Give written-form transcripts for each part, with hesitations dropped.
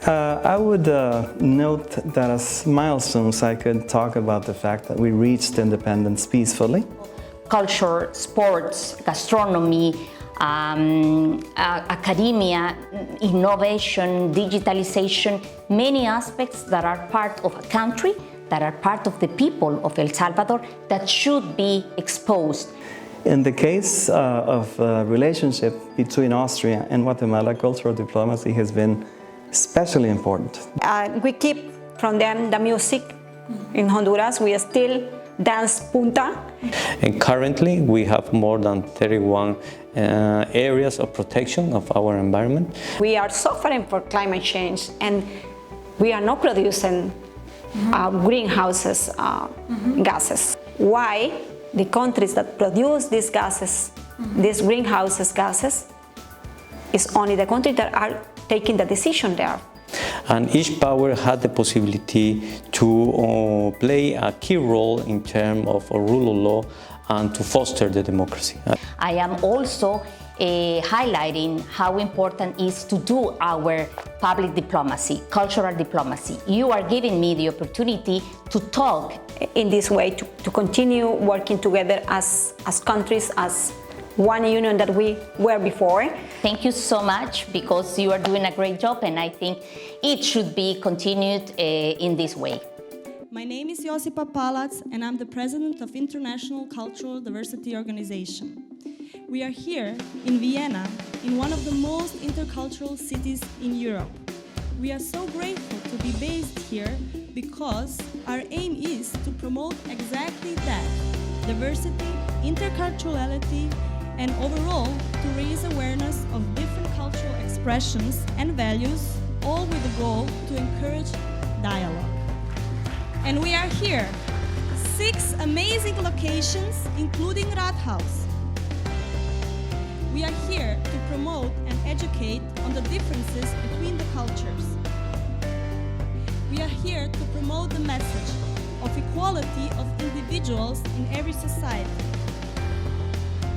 I would note that as milestones, I could talk about the fact that we reached independence peacefully. Culture, sports, gastronomy, academia, innovation, digitalization, many aspects that are part of a country, that are part of the people of El Salvador, that should be exposed. In the case of relationship between Austria and Guatemala, cultural diplomacy has been especially important. We keep from them the music. In Honduras, we still dance punta. And currently, we have more than 31 areas of protection of our environment. We are suffering for climate change, and we are not producing greenhouses gases. Why the countries that produce these gases, these greenhouses gases, is only the countries that are taking the decision there. And each power had the possibility to play a key role in terms of a rule of law and to foster the democracy. I am also highlighting how important it is to do our public diplomacy, cultural diplomacy. You are giving me the opportunity to talk in this way, to continue working together as countries, as one union that we were before. Thank you so much, because you are doing a great job, and I think it should be continued in this way. My name is Josipa Palac, and I'm the president of International Cultural Diversity Organization. We are here in Vienna, in one of the most intercultural cities in Europe. We are so grateful to be based here because our aim is to promote exactly that: diversity, interculturality, and overall to raise awareness of different cultural expressions and values, all with the goal to encourage dialogue. And we are here, 6 amazing locations, including Rathaus. We are here to promote and educate on the differences between the cultures. We are here to promote the message of equality of individuals in every society.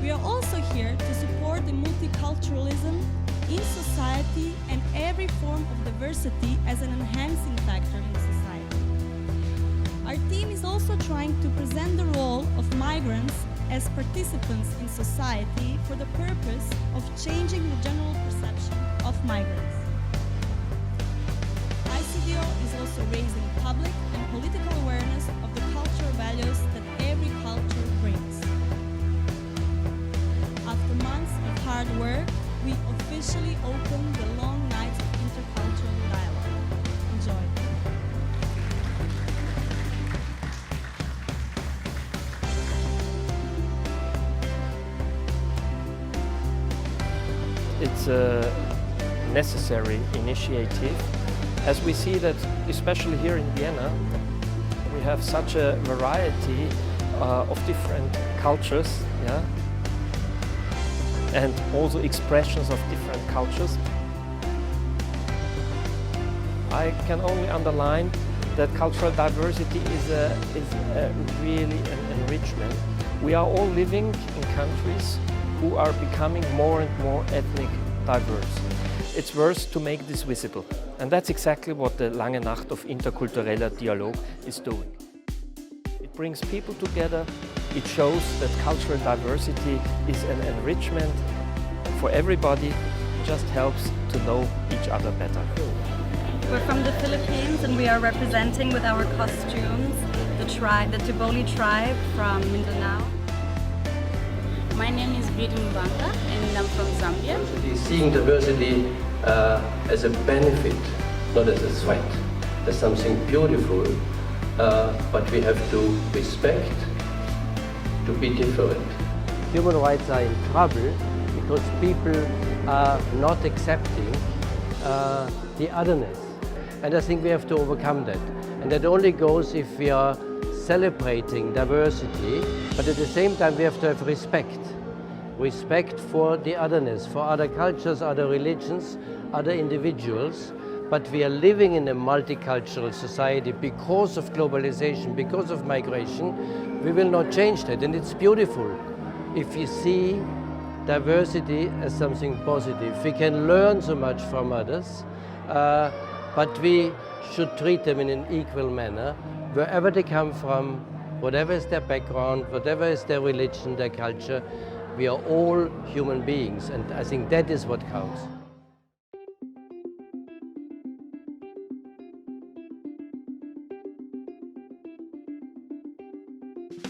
We are also here to support the multiculturalism in society and every form of diversity as an enhancing factor in society. Our team is also trying to present the role of migrants as participants in society for the purpose of changing the general perception of migrants. ICDO is also raising public and political awareness of the cultural values that every culture brings. After months of hard work, we officially open the Long Nights of Intercultural Dialogue. Enjoy. It's a necessary initiative, as we see that, especially here in Vienna, we have such a variety of different cultures, yeah? And also expressions of different cultures. I can only underline that cultural diversity is really an enrichment. We are all living in countries who are becoming more and more ethnic diverse. It's worth to make this visible. And that's exactly what the Lange Nacht of Intercultureller Dialog is doing. It brings people together. It shows that cultural diversity is an enrichment for everybody. It just helps to know each other better. We're from the Philippines, and we are representing with our costumes the Tiboli tribe from Mindanao. My name is Brida Mbanga, and I'm from Zambia. Seeing diversity as a benefit, not as a threat, as something beautiful, but we have to respect, to be different. Human rights are in trouble because people are not accepting the otherness. And I think we have to overcome that. And that only goes if we are celebrating diversity, but at the same time we have to have respect. Respect for the otherness, for other cultures, other religions, other individuals. But we are living in a multicultural society because of globalization, because of migration. We will not change that, and it's beautiful. If you see diversity as something positive, we can learn so much from others. but we should treat them in an equal manner, wherever they come from, whatever is their background, whatever is their religion, their culture. We are all human beings, and I think that is what counts.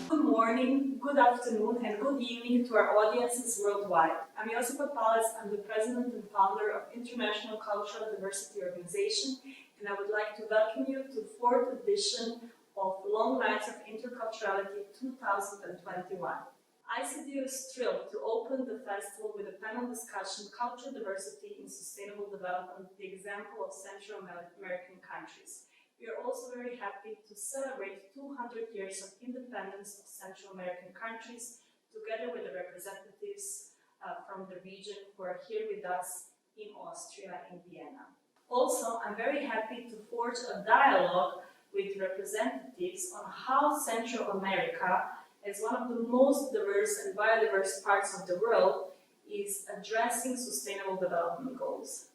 Good morning, good afternoon, and good evening to our audiences worldwide. I'm Josipa Palac. I'm the president and founder of International Cultural Diversity Organization, and I would like to welcome you to the 4th edition of Long Nights of Interculturality 2021. ICDO is thrilled to open the festival with a panel discussion, Cultural Diversity in Sustainable Development, the example of Central American countries. We are also very happy to celebrate 200 years of independence of Central American countries, together with the representatives from the region who are here with us in Austria, in Vienna. Also, I'm very happy to forge a dialogue with representatives on how Central America, as one of the most diverse and biodiverse parts of the world, is addressing sustainable development goals.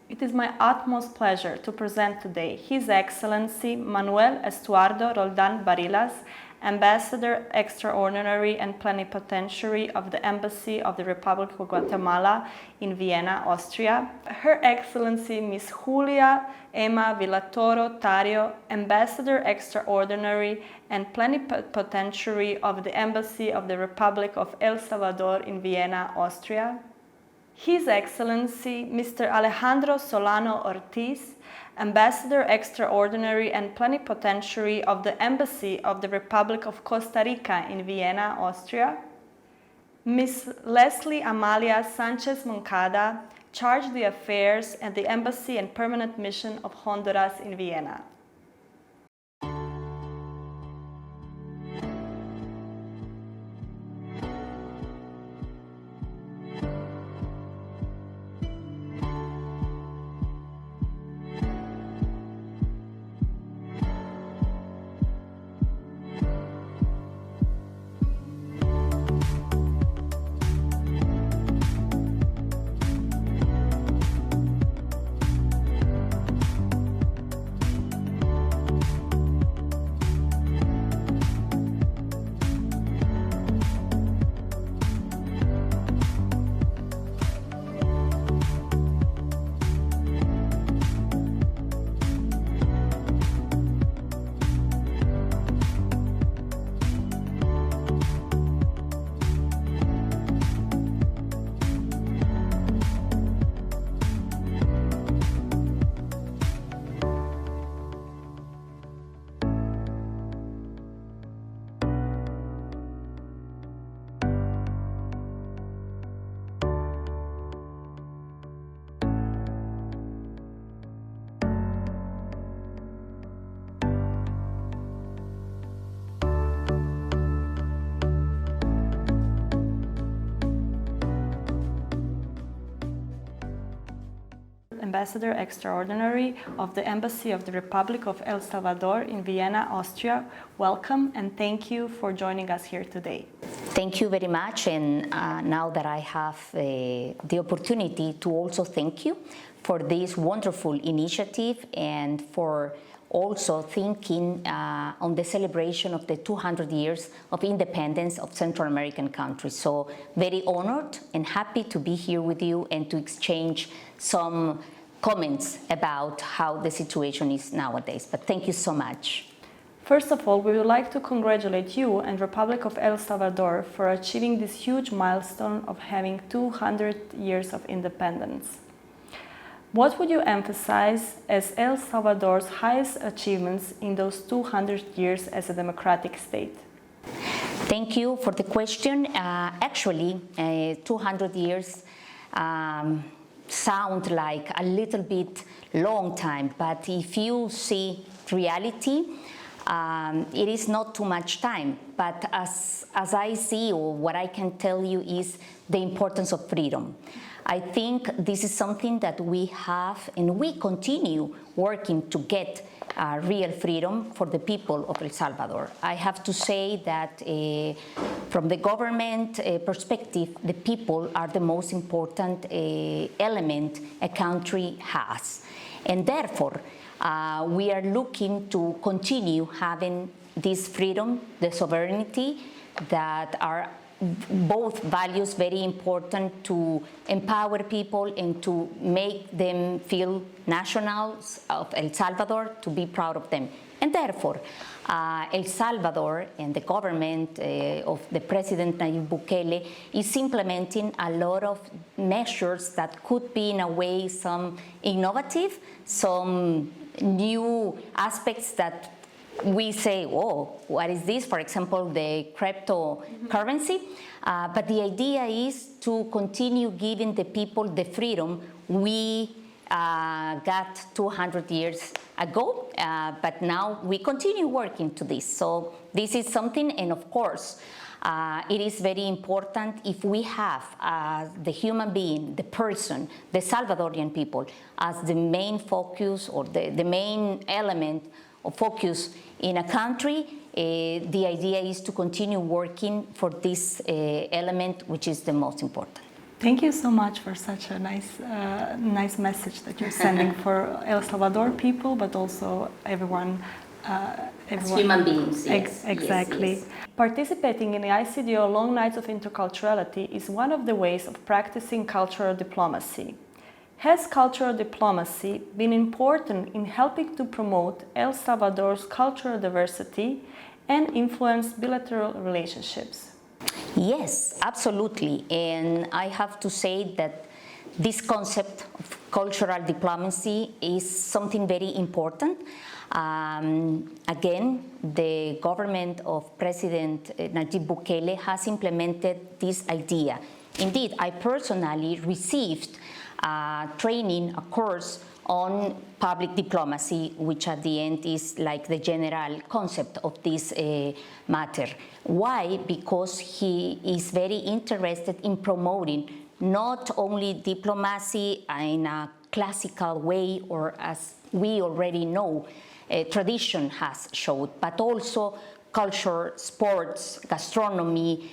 It is my utmost pleasure to present today His Excellency Manuel Estuardo Roldan Barillas, Ambassador Extraordinary and Plenipotentiary of the Embassy of the Republic of Guatemala in Vienna, Austria. Her Excellency Ms. Julia Emma Villatoro Tario, Ambassador Extraordinary and Plenipotentiary of the Embassy of the Republic of El Salvador in Vienna, Austria. His Excellency Mr. Alejandro Solano Ortiz, Ambassador Extraordinary and Plenipotentiary of the Embassy of the Republic of Costa Rica in Vienna, Austria. Ms. Leslie Amalia Sanchez-Moncada, Charge d'Affaires at the Embassy and Permanent Mission of Honduras in Vienna. Ambassador Extraordinary of the Embassy of the Republic of El Salvador in Vienna, Austria. Welcome and thank you for joining us here today. Thank you very much, and now that I have the opportunity to also thank you for this wonderful initiative and for also thinking on the celebration of the 200 years of independence of Central American countries. So very honored and happy to be here with you and to exchange some comments about how the situation is nowadays. But thank you so much. First of all, we would like to congratulate you and Republic of El Salvador for achieving this huge milestone of having 200 years of independence. What would you emphasize as El Salvador's highest achievements in those 200 years as a democratic state? Thank you for the question. Actually, 200 years sound like a little bit long time, but if you see reality, It is not too much time, but as I see, or what I can tell you is the importance of freedom. I think this is something that we have and we continue working to get real freedom for the people of El Salvador. I have to say that from the government perspective, the people are the most important element a country has. And therefore, we are looking to continue having this freedom, the sovereignty, that are both values very important to empower people and to make them feel nationals of El Salvador, to be proud of them. And therefore, El Salvador and the government of the President Nayib Bukele is implementing a lot of measures that could be in a way some innovative, some new aspects that we say, oh, what is this? For example, the cryptocurrency. But the idea is to continue giving the people the freedom we got 200 years ago, but now we continue working to this. So this is something, and of course, it is very important if we have the human being, the person, the Salvadorian people, as the main focus or the main element of focus in a country. The idea is to continue working for this element, which is the most important. Thank you so much for such a nice message that you're sending for El Salvador people, but also everyone. As human beings, yes. Exactly. Yes. Participating in the ICDO Long Nights of Interculturality is one of the ways of practicing cultural diplomacy. Has cultural diplomacy been important in helping to promote El Salvador's cultural diversity and influence bilateral relationships? Yes, absolutely. And I have to say that this concept of cultural diplomacy is something very important. Again, the government of President Nayib Bukele has implemented this idea. Indeed, I personally received training, a course on public diplomacy, which at the end is like the general concept of this matter. Why? Because he is very interested in promoting not only diplomacy in a classical way, or as we already know, tradition has showed, but also culture, sports, gastronomy,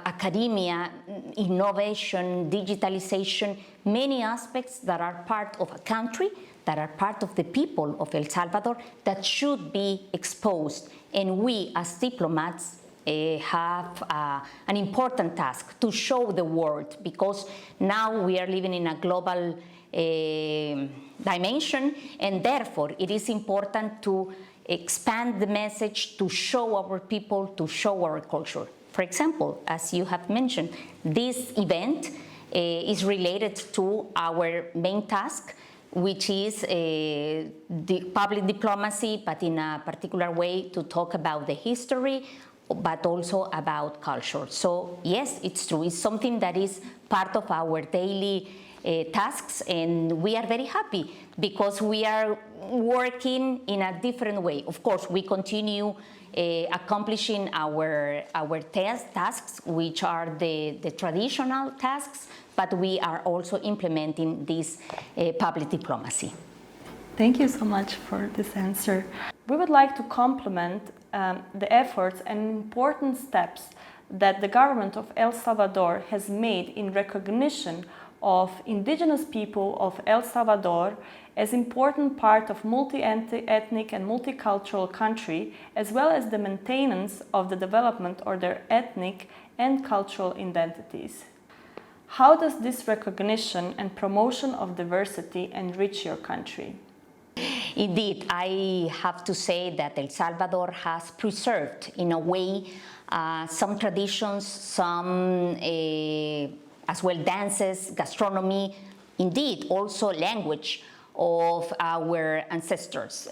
academia, innovation, digitalization, many aspects that are part of a country, that are part of the people of El Salvador, that should be exposed. And we as diplomats have an important task to show the world, because now we are living in a global dimension, and therefore it is important to expand the message, to show our people, to show our culture. For example, as you have mentioned, this event is related to our main task, which is the public diplomacy, but in a particular way to talk about the history, but also about culture. So yes, it's true. It's something that is part of our daily tasks, and we are very happy because we are working in a different way. Of course, we continue accomplishing our tasks, which are the traditional tasks, but we are also implementing this public diplomacy. Thank you so much for this answer. We would like to compliment the efforts and important steps that the government of El Salvador has made in recognition of indigenous people of El Salvador as important part of multi-ethnic and multicultural country, as well as the maintenance of the development of their ethnic and cultural identities. How does this recognition and promotion of diversity enrich your country? Indeed, I have to say that El Salvador has preserved, in a way, some traditions, some as well dances, gastronomy, indeed also language of our ancestors.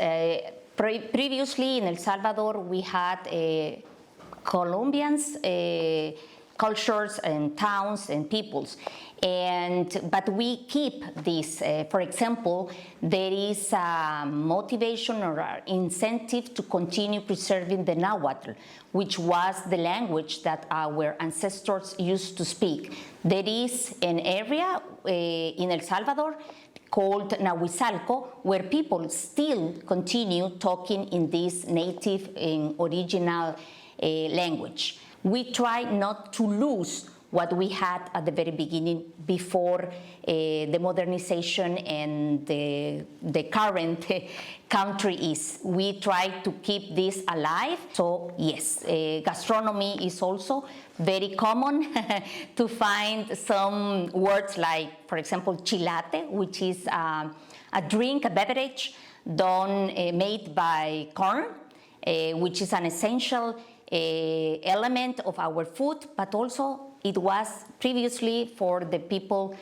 Previously in El Salvador we had Colombians, cultures and towns and peoples. But we keep this. For example, there is a motivation or an incentive to continue preserving the Nahuatl, which was the language that our ancestors used to speak. There is an area in El Salvador called Nahuizalco, where people still continue talking in this native and original language. We try not to lose what we had at the very beginning before the modernization and the current country is. We try to keep this alive. So yes, gastronomy is also very common to find some words like, for example, chilate, which is a drink, a beverage made by corn, which is an essential element of our food, but also it was previously for the people,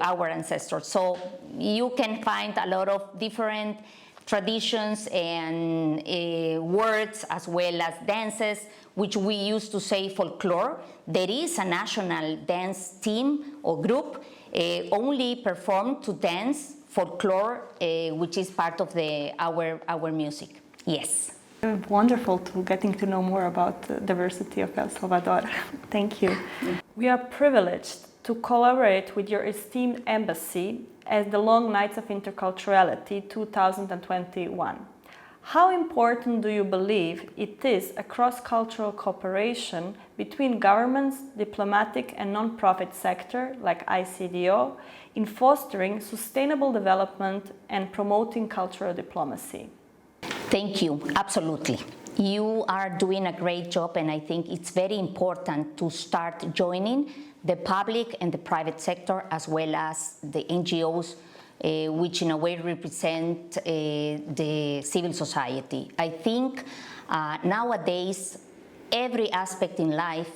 our ancestors. So you can find a lot of different traditions and words, as well as dances, which we used to say folklore. There is a national dance team or group only performed to dance folklore, which is part of our music. Yes. Wonderful to getting to know more about the diversity of El Salvador. Thank you. We are privileged to collaborate with your esteemed embassy as the Long Nights of Interculturality 2021. How important do you believe it is a cross-cultural cooperation between governments, diplomatic and non-profit sector like ICDO in fostering sustainable development and promoting cultural diplomacy? Thank you. Absolutely. You are doing a great job, and I think it's very important to start joining the public and the private sector, as well as the NGOs, which in a way represent the civil society. I think nowadays every aspect in life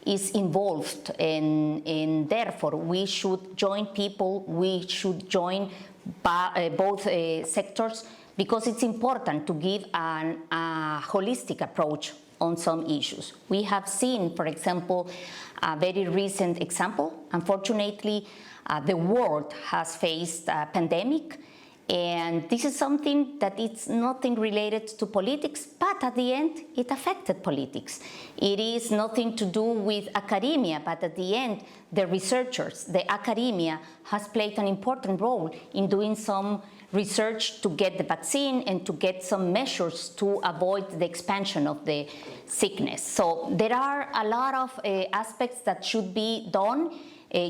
is involved, and therefore we should join people, we should join both sectors, because it's important to give a holistic approach on some issues. We have seen, for example, a very recent example. Unfortunately, the world has faced a pandemic, and this is something that it's nothing related to politics, but at the end, it affected politics. It is nothing to do with academia, but at the end, the researchers, the academia, has played an important role in doing some research to get the vaccine and to get some measures to avoid the expansion of the sickness. So there are a lot of aspects that should be done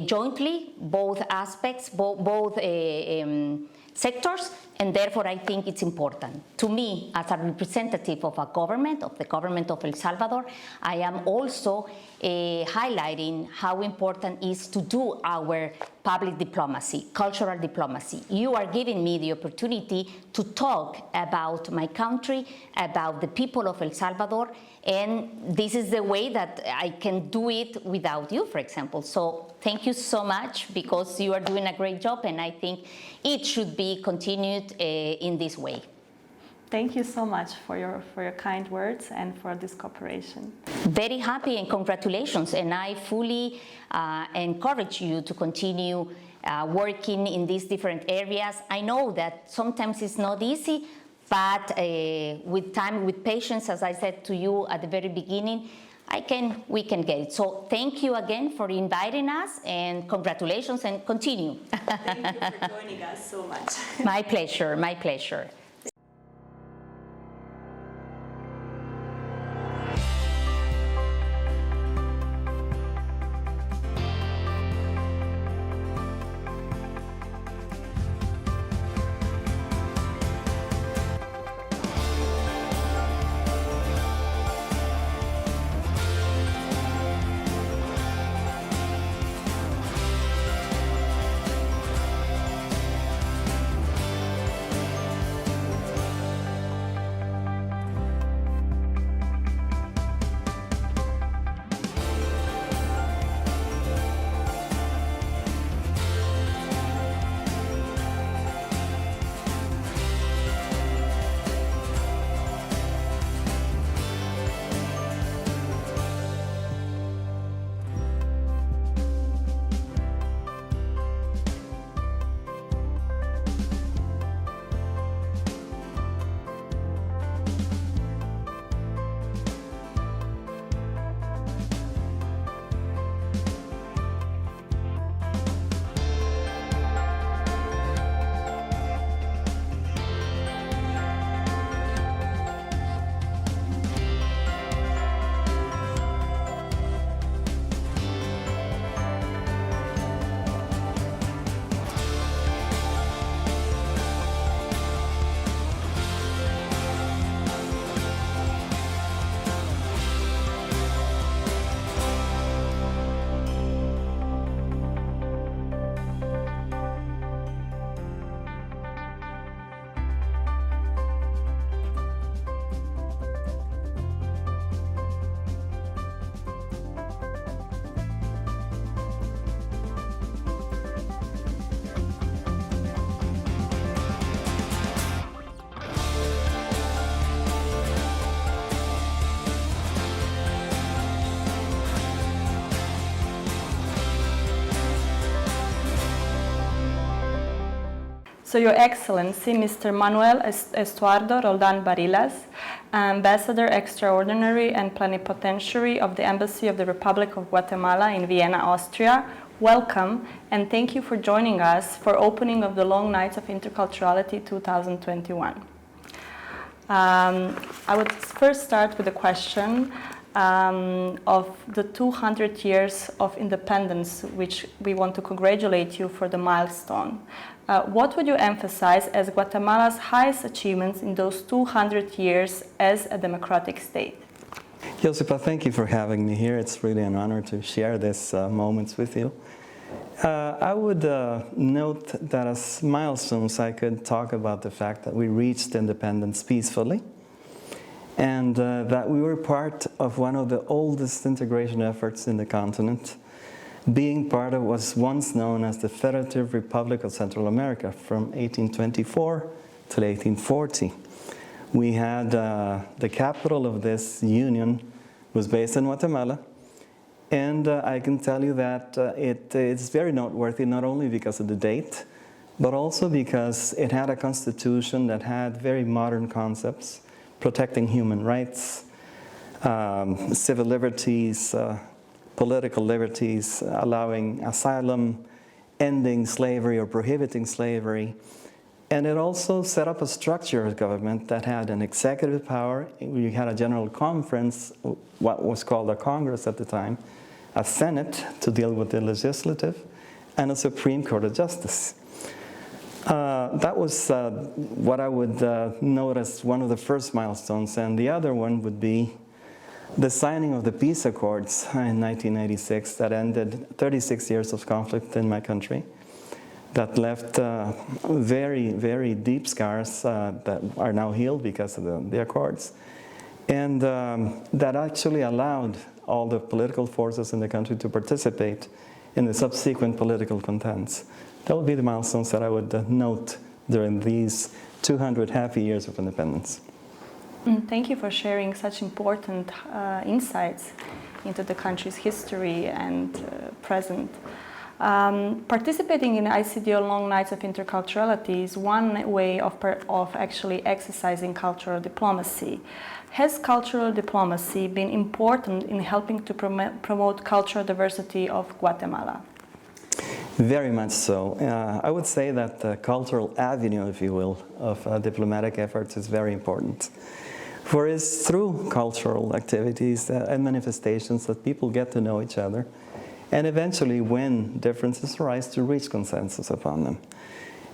jointly, both aspects, both sectors, and therefore I think it's important. To me, as a representative of a government, of the government of El Salvador, I am also highlighting how important it is to do our public diplomacy, cultural diplomacy. You are giving me the opportunity to talk about my country, about the people of El Salvador, and this is the way that I can do it without you, for example. So thank you so much, because you are doing a great job, and I think it should be continued in this way. Thank you so much for your kind words and for this cooperation. Very happy, and congratulations, and I fully encourage you to continue working in these different areas. I know that sometimes it's not easy, but with time, with patience, as I said to you at the very beginning, we can get it. So thank you again for inviting us, and congratulations, and continue. Thank you for joining us so much. My pleasure, my pleasure. So, Your Excellency, Mr. Manuel Estuardo Roldan Barillas, Ambassador Extraordinary and Plenipotentiary of the Embassy of the Republic of Guatemala in Vienna, Austria, welcome and thank you for joining us for opening of the Long Nights of Interculturality 2021. I would first start with a question of the 200 years of independence, which we want to congratulate you for the milestone. What would you emphasize as Guatemala's highest achievements in those 200 years as a democratic state? Josipa, thank you for having me here. It's really an honor to share these moments with you. I would note that as milestones, I could talk about the fact that we reached independence peacefully, and that we were part of one of the oldest integration efforts in the continent, being part of what was once known as the Federative Republic of Central America from 1824 to 1840. We had the capital of this union was based in Guatemala, and I can tell you that it's very noteworthy, not only because of the date, but also because it had a constitution that had very modern concepts, protecting human rights, civil liberties, political liberties, allowing asylum, ending slavery or prohibiting slavery. And it also set up a structure of government that had an executive power. We had a general conference, what was called a Congress at the time, a Senate to deal with the legislative, and a Supreme Court of Justice. That was what I would note as one of the first milestones, and the other one would be the signing of the peace accords in 1986 that ended 36 years of conflict in my country, that left very, very deep scars that are now healed because of the accords, and that actually allowed all the political forces in the country to participate in the subsequent political contents. That would be the milestones that I would note during these 200 happy years of independence. Thank you for sharing such important insights into the country's history and present. Participating in ICDO Long Nights of Interculturality is one way of actually exercising cultural diplomacy. Has cultural diplomacy been important in helping to promote cultural diversity of Guatemala? Very much so. I would say that the cultural avenue, if you will, of diplomatic efforts is very important. For it's through cultural activities and manifestations that people get to know each other, and eventually, when differences arise, to reach consensus upon them.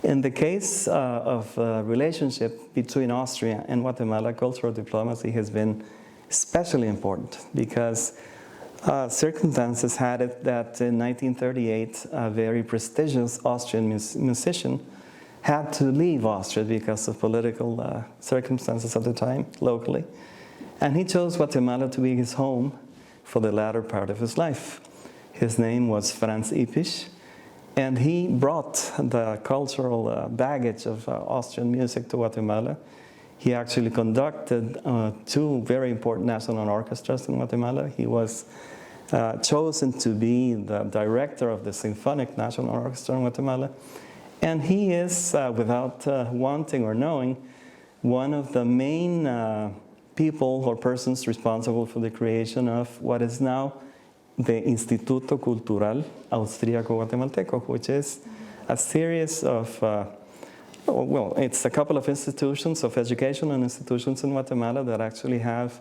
In the case of relationship between Austria and Guatemala, cultural diplomacy has been especially important because circumstances had it that in 1938, a very prestigious Austrian musician had to leave Austria because of political circumstances at the time, locally. And he chose Guatemala to be his home for the latter part of his life. His name was Franz Ipisch, and he brought the cultural baggage of Austrian music to Guatemala. He actually conducted two very important national orchestras in Guatemala. He was chosen to be the director of the Symphonic National Orchestra in Guatemala. And he is, without wanting or knowing, one of the main people or persons responsible for the creation of what is now the Instituto Cultural Austríaco-Guatemalteco, which is a series of, well, it's a couple of institutions of educational institutions in Guatemala that actually have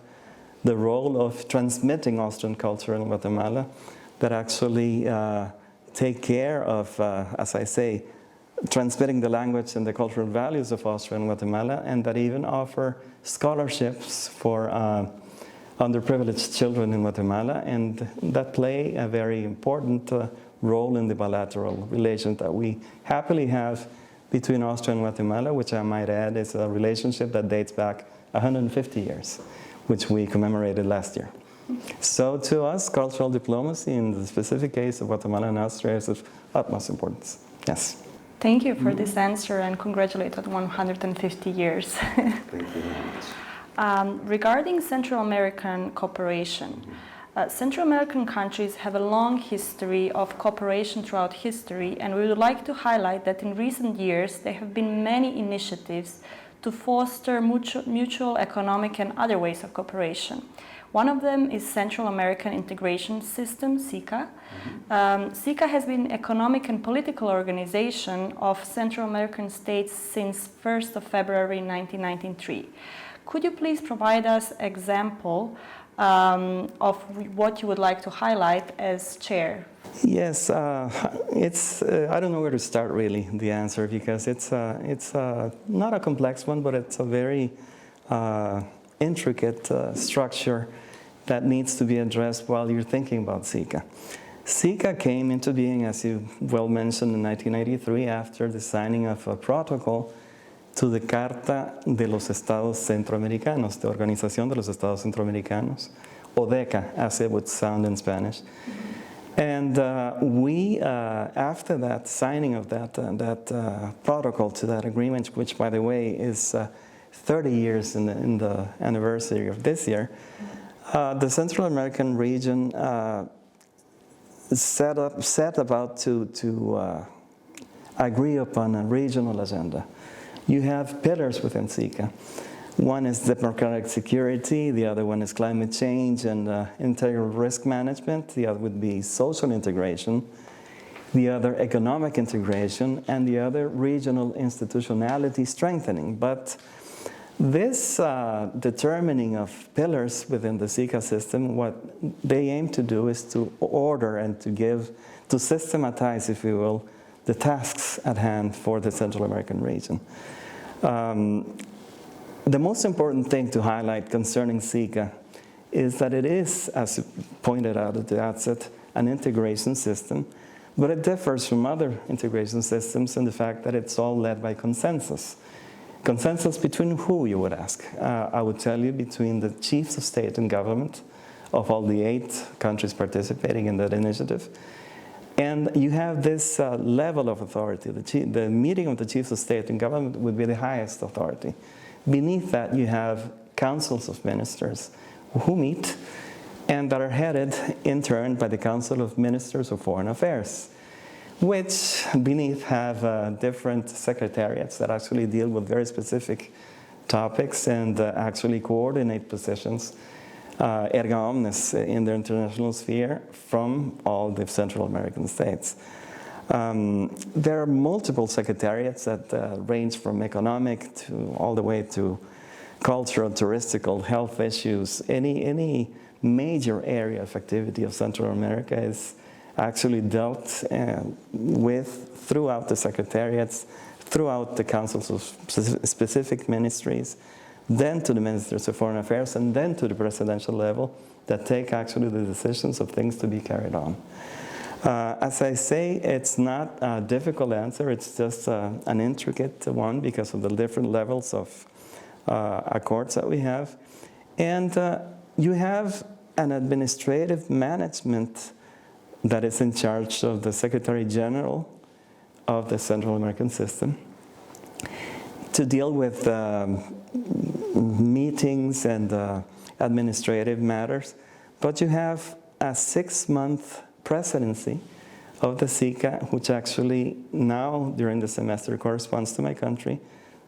the role of transmitting Austrian culture in Guatemala, that actually take care of, as I say, transmitting the language and the cultural values of Austria and Guatemala, and that even offer scholarships for underprivileged children in Guatemala, and that play a very important role in the bilateral relations that we happily have between Austria and Guatemala, which I might add is a relationship that dates back 150 years, which we commemorated last year. So to us, cultural diplomacy in the specific case of Guatemala and Austria is of utmost importance. Yes. Thank you for this answer and congratulate on 150 years. Thank you very much. Regarding Central American cooperation, Central American countries have a long history of cooperation throughout history, and we would like to highlight that in recent years there have been many initiatives to foster mutual economic and other ways of cooperation. One of them is Central American Integration System, SICA. SICA has been economic and political organization of Central American states since 1st of February 1993. Could you please provide us example of what you would like to highlight as chair? Yes, I don't know where to start really, the answer, because it's not a complex one, but it's a very intricate structure that needs to be addressed while you're thinking about SICA. SICA came into being, as you well mentioned, in 1993 after the signing of a protocol to the Carta de los Estados Centroamericanos, the Organización de los Estados Centroamericanos, ODECA, as it would sound in Spanish. And we, after that signing of that protocol to that agreement, which, by the way, is 30 years in the anniversary of this year, the Central American region set about to agree upon a regional agenda. You have pillars within SICA. One is democratic security, the other one is climate change and integral risk management, the other would be social integration, the other economic integration, and the other regional institutionality strengthening. But this determining of pillars within the SICA system, what they aim to do is to order and to systematize, if you will, the tasks at hand for the Central American region. The most important thing to highlight concerning SICA is that it is, as you pointed out at the outset, an integration system, but it differs from other integration systems in the fact that it's all led by consensus. Consensus between who, you would ask? I would tell you between the chiefs of state and government of all the 8 countries participating in that initiative. And you have this level of authority. The meeting of the chiefs of state and government would be the highest authority. Beneath that, you have councils of ministers who meet and that are headed in turn by the Council of Ministers of Foreign Affairs, which beneath have different secretariats that actually deal with very specific topics and actually coordinate positions erga omnes in the international sphere from all the Central American states. There are multiple secretariats that range from economic to all the way to cultural, touristical, health issues. Any major area of activity of Central America is actually dealt with throughout the secretariats, throughout the councils of specific ministries, then to the ministers of foreign affairs, and then to the presidential level that take actually the decisions of things to be carried on. As I say, it's not a difficult answer, it's just an intricate one because of the different levels of accords that we have. And you have an administrative management that is in charge of the Secretary General of the Central American system to deal with meetings and administrative matters. But you have a 6-month presidency of the SICA, which actually now during the semester corresponds to my country,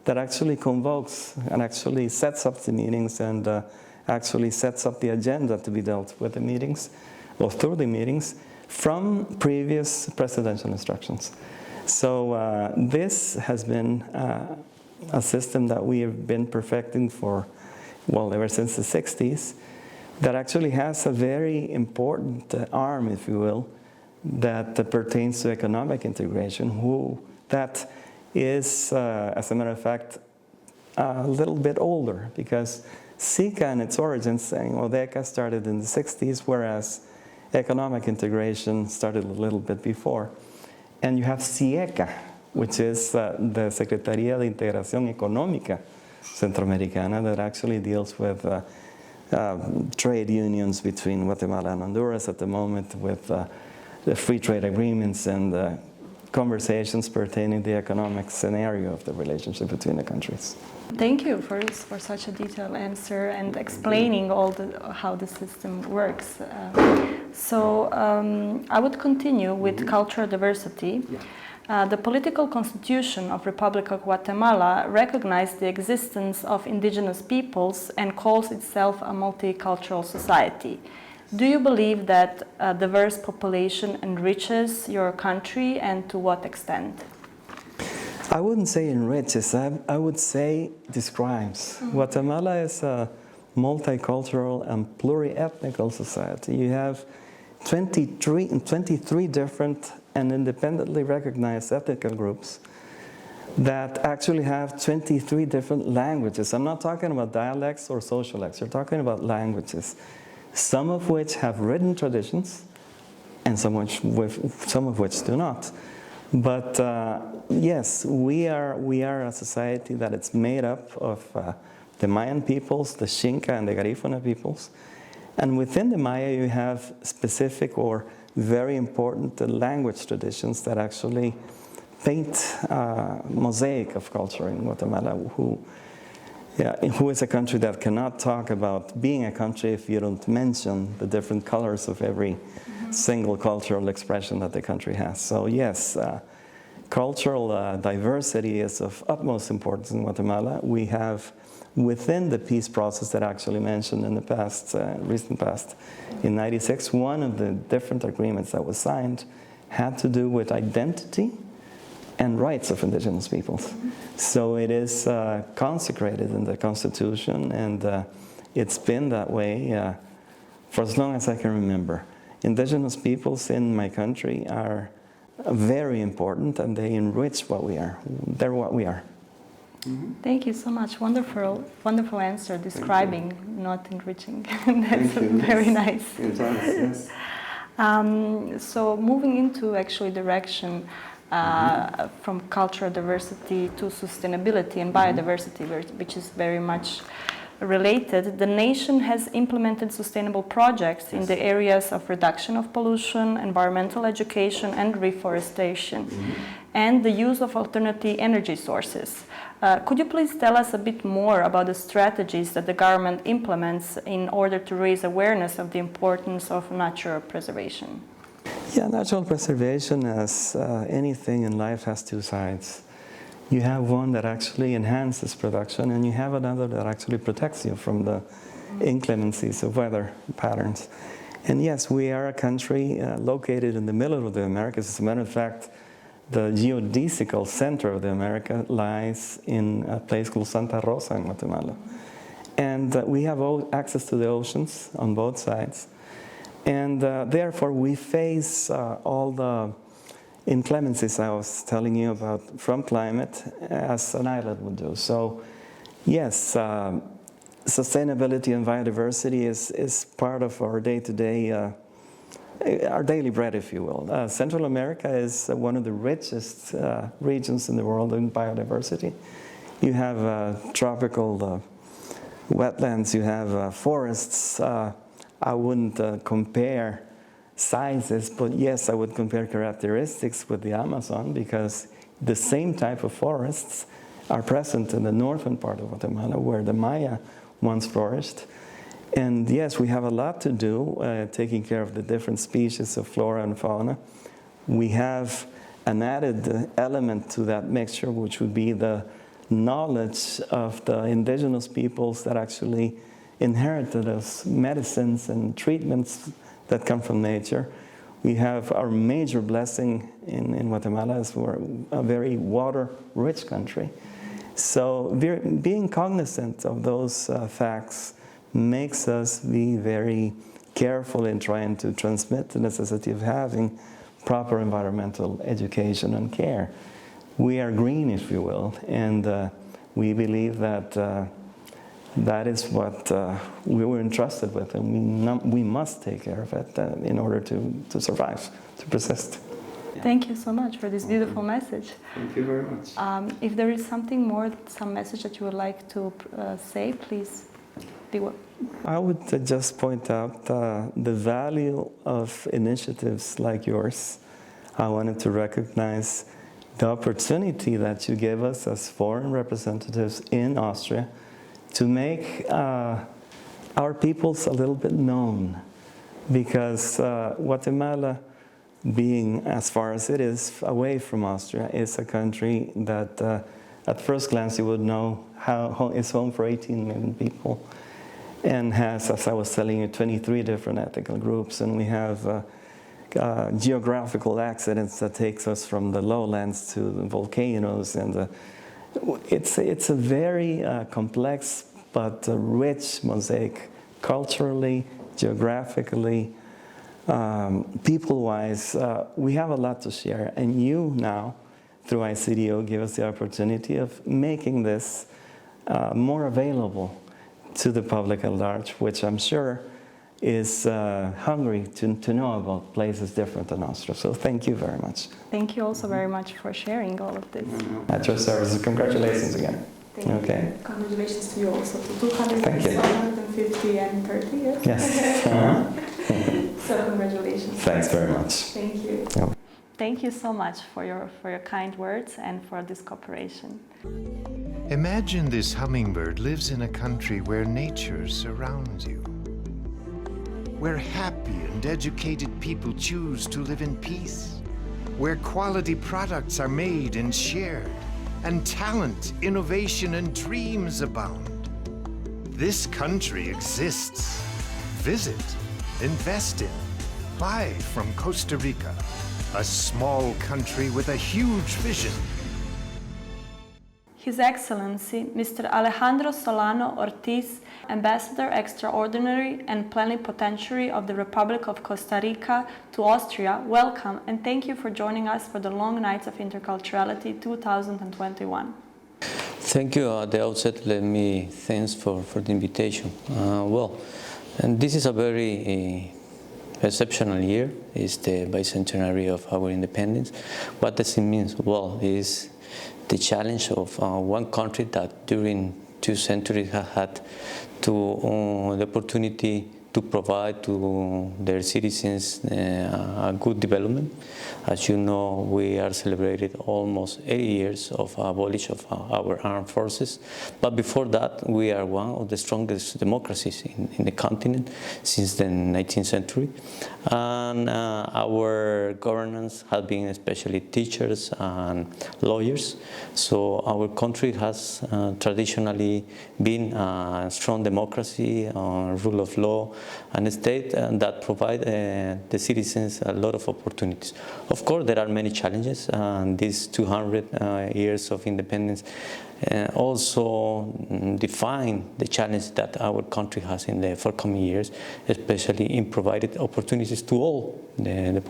that actually convokes and actually sets up the meetings and actually sets up the agenda to be dealt with the meetings or through the meetings from previous presidential instructions. So this has been a system that we have been perfecting for, well, ever since the 60s, that actually has a very important arm, if you will, that pertains to economic integration, that is, as a matter of fact, a little bit older, because SICA in its origins, saying ODECA started in the 60s, whereas economic integration started a little bit before. And you have CIECA, which is the Secretaría de Integración Económica Centroamericana, that actually deals with trade unions between Guatemala and Honduras at the moment, with the free trade agreements and conversations pertaining to the economic scenario of the relationship between the countries. Thank you for such a detailed answer and explaining how the system works. I would continue with cultural diversity. The political constitution of Republic of Guatemala recognized the existence of indigenous peoples and calls itself a multicultural society. Do you believe that a diverse population enriches your country, and to what extent? I wouldn't say enriches, I would say describes. Guatemala is a multicultural and pluriethnical society. You have 23 different and independently recognized ethnical groups that actually have 23 different languages. I'm not talking about dialects or socialects, you're talking about languages, some of which have written traditions and some of which do not. But yes, we are a society that it's made up of the Mayan peoples, the Xinca and the Garifuna peoples. And within the Maya, you have specific or very important language traditions that actually paint a mosaic of culture in Guatemala, who is a country that cannot talk about being a country if you don't mention the different colors of every single cultural expression that the country has. So yes, cultural diversity is of utmost importance in Guatemala. We have, within the peace process that I actually mentioned in the past, recent past, in '96, one of the different agreements that was signed had to do with identity and rights of indigenous peoples. So it is consecrated in the Constitution, and it's been that way for as long as I can remember. Indigenous peoples in my country are very important, and they enrich what we are. They're what we are. Thank you so much. Wonderful answer, describing, not enriching. That's very nice. Yes. So moving into actually direction from cultural diversity to sustainability and biodiversity, which is very much related, the nation has implemented sustainable projects in the areas of reduction of pollution, environmental education, and reforestation, and the use of alternative energy sources. Could you please tell us a bit more about the strategies that the government implements in order to raise awareness of the importance of natural preservation? Yeah, natural preservation, as anything in life, has two sides. You have one that actually enhances production, and you have another that actually protects you from the inclemencies of weather patterns. And yes, we are a country located in the middle of the Americas. As a matter of fact, the geodesical center of the America lies in a place called Santa Rosa in Guatemala. And we have access to the oceans on both sides. And therefore, we face all the inclemencies I was telling you about from climate as an island would do. So yes, sustainability and biodiversity is part of our day-to-day, our daily bread, if you will. Central America is one of the richest regions in the world in biodiversity. You have tropical wetlands, you have forests. I wouldn't compare sizes, but yes, I would compare characteristics with the Amazon, because the same type of forests are present in the northern part of Guatemala, where the Maya once flourished. And yes, we have a lot to do taking care of the different species of flora and fauna. We have an added element to that mixture, which would be the knowledge of the indigenous peoples that actually inherited us medicines and treatments that come from nature. We have our major blessing in Guatemala is we're a very water-rich country. So being cognizant of those facts makes us be very careful in trying to transmit the necessity of having proper environmental education and care. We are green, if you will, and we believe that that is what we were entrusted with, and we must take care of it in order to survive, to persist. Yeah. Thank you so much for this beautiful message. Thank you very much. If there is something more, some message that you would like to say, please be well. I would just point out the value of initiatives like yours. I wanted to recognize the opportunity that you gave us as foreign representatives in Austria to make our peoples a little bit known, because Guatemala, being as far as it is away from Austria, is a country that at first glance you would know how it's home for 18 million people, and has, as I was telling you, 23 different ethnic groups, and we have geographical accidents that takes us from the lowlands to the volcanoes, and it's a very complex but rich mosaic, culturally, geographically, people-wise. We have a lot to share, and you now, through ICDO, give us the opportunity of making this more available to the public at large, which I'm sure is hungry to know about places different than Austria. So thank you very much. Thank you also very much for sharing all of this. At your service. Congratulations again. Thank okay. You. Congratulations to you also to 200, Thank you. 150 and 30 years. Yes. So congratulations. Thanks very much. Thank you. Yeah. Thank you so much for your kind words and for this cooperation. Imagine this hummingbird lives in a country where nature surrounds you, where happy and educated people choose to live in peace, where quality products are made and shared, and talent, innovation, and dreams abound. This country exists. Visit, invest in, buy from Costa Rica, a small country with a huge vision. His Excellency, Mr. Alejandro Solano Ortiz, Ambassador Extraordinary and Plenipotentiary of the Republic of Costa Rica to Austria, welcome and thank you for joining us for the Long Nights of Interculturality 2021. Thank you. At the outset, let me thank for the invitation. And this is a very exceptional year. It's the bicentenary of our independence. What does it mean? Well, it's the challenge of one country that during 2 centuries has had the opportunity to provide to their citizens a good development. As you know, we are celebrated almost 80 years of abolition of our armed forces. But before that, we are one of the strongest democracies in the continent since the 19th century. And our governance has been especially teachers and lawyers. So our country has traditionally been a strong democracy, rule of law, and a state that provide the citizens a lot of opportunities. Of course, there are many challenges, and these 200 years of independence also define the challenge that our country has in the forthcoming years, especially in provided opportunities to all the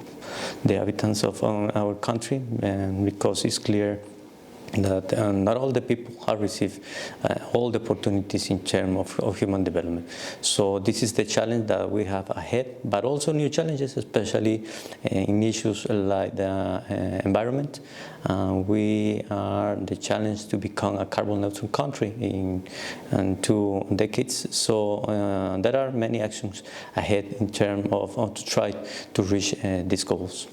inhabitants of our country, because it's clear that not all the people have received all the opportunities in terms of human development. So this is the challenge that we have ahead, but also new challenges, especially in issues like the environment. We are the challenge to become a carbon neutral country in 2 decades. So there are many actions ahead in terms of to try to reach these goals.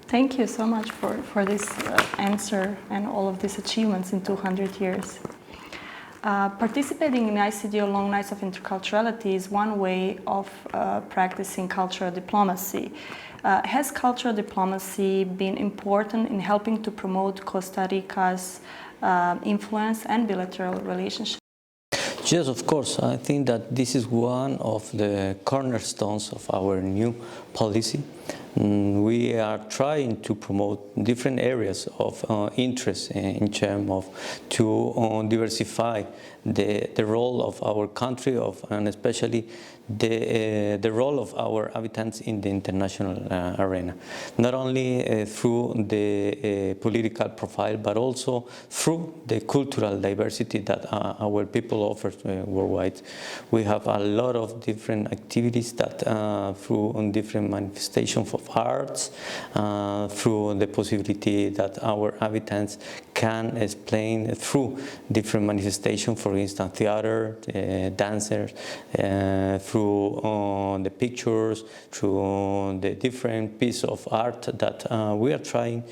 Thank you so much for this answer and all of these achievements in 200 years. Participating in ICDO Long Nights of Interculturality is one way of practicing cultural diplomacy. Has cultural diplomacy been important in helping to promote Costa Rica's influence and bilateral relationships? Yes, of course. I think that this is one of the cornerstones of our new policy. We are trying to promote different areas of interest in terms of to diversify the role of our country and especially the role of our inhabitants in the international arena. Not only through the political profile, but also through the cultural diversity that our people offer worldwide. We have a lot of different activities that through different manifestations of arts, through the possibility that our inhabitants can explain through different manifestations, for instance, theater, dancers, through the pictures, through the different pieces of art that we are trying,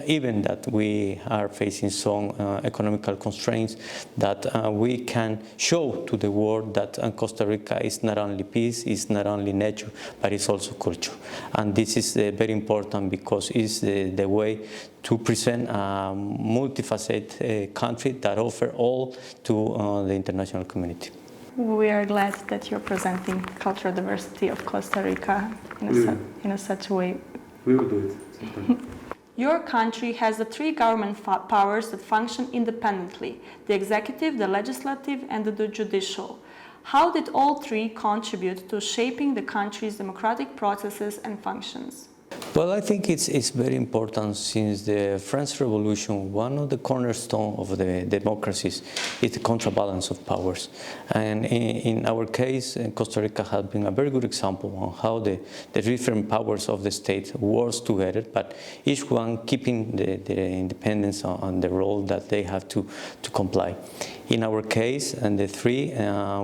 even that we are facing some economical constraints, that we can show to the world that Costa Rica is not only peace, it's not only nature, but it's also culture. And this is very important because it's the way to present a multifaceted country that offers all to the international community. We are glad that you're presenting cultural diversity of Costa Rica in such a way. We will do it. Your country has the three government powers that function independently: the executive, the legislative, and the judicial. How did all three contribute to shaping the country's democratic processes and functions? Well, I think it's very important since the French Revolution, one of the cornerstones of the democracies is the counterbalance of powers. And in our case, Costa Rica has been a very good example on how the different powers of the state work together, but each one keeping the independence on the role that they have to comply. In our case, and the three,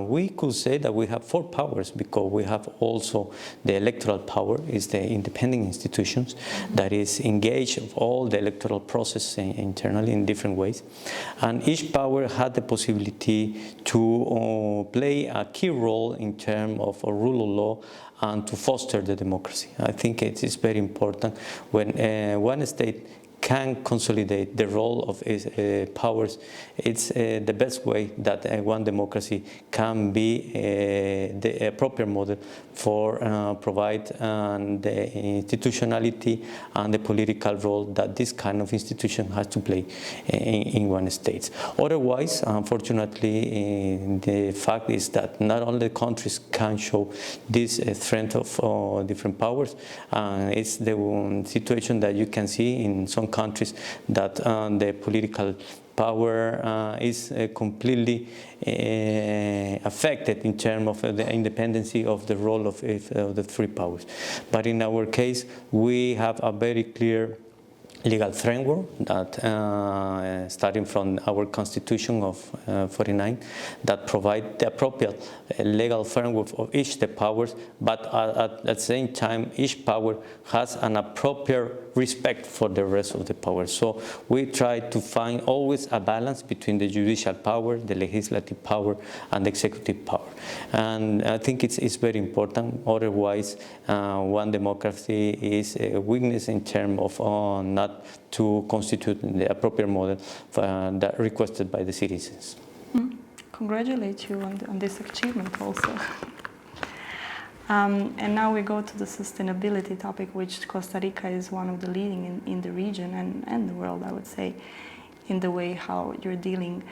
we could say that we have four powers because we have also the electoral power, is the independent institutions that is engaged in all the electoral process internally in different ways. And each power had the possibility to play a key role in terms of a rule of law and to foster the democracy. I think it is very important when one state can consolidate the role of its powers. It's the best way that one democracy can be the appropriate model for provide the institutionality and the political role that this kind of institution has to play in one state. Otherwise, unfortunately, the fact is that not only countries can show this strength of different powers, it's the situation that you can see in some countries that the political power is completely affected in terms of the independency of the role of the three powers. But in our case, we have a very clear legal framework that starting from our constitution of 49 that provide the appropriate legal framework of each the powers, but at the same time each power has an appropriate respect for the rest of the powers. So we try to find always a balance between the judicial power, the legislative power, and the executive power. And I think it's very important. Otherwise, one democracy is a weakness in terms of not to constitute the appropriate model that requested by the citizens. Congratulate you on this achievement also. And now we go to the sustainability topic, which Costa Rica is one of the leading in the region and the world, I would say, in the way how you're dealing.